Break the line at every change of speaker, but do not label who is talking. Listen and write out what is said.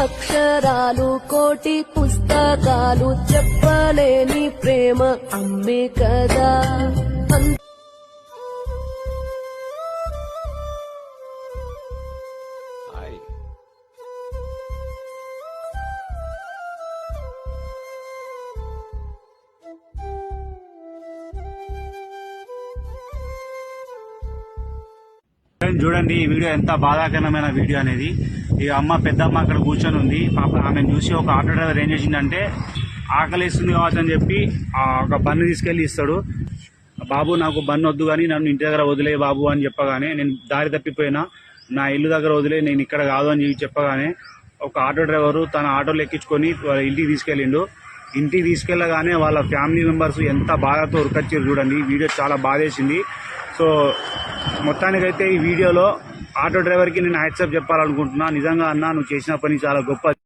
అక్షరాలు కోటి పుస్తకాలు చెప్పలేని ప్రేమ అమ్మే కదా.
చూడండి ఈ వీడియో ఎంత బాధాకరమైన వీడియో అనేది. ఈ పెద్దమ్మ అక్కడ కూర్చొని ఉంది. పాప ఆమెను చూసి ఒక ఆటో డ్రైవర్ ఏం చేసిందంటే ఆకలిస్తుంది కావచ్చు అని చెప్పి ఒక బన్ను తీసుకెళ్లి ఇస్తాడు. బాబు నాకు బన్ను వద్దు కానీ నన్ను ఇంటి దగ్గర వదిలే బాబు అని చెప్పగానే, నేను దారి తప్పిపోయినా నా ఇల్లు దగ్గర వదిలే, నేను ఇక్కడ కాదు అని చెప్పగానే ఒక ఆటో డ్రైవరు తన ఆటోలో ఎక్కించుకొని ఇంటికి తీసుకెళ్ళిండు. ఇంటికి తీసుకెళ్ళగానే వాళ్ళ ఫ్యామిలీ మెంబర్స్ ఎంత బాధతో ఉరకొచ్చారు చూడండి. ఈ వీడియో చాలా బాధేసింది. సో మొత్తానికైతే ఈ వీడియోలో ఆటో డ్రైవర్కి నేను హ్యాట్సాప్ చెప్పాలనుకుంటున్నా. నిజంగా అన్న, నువ్వు చేసిన పని చాలా గొప్ప.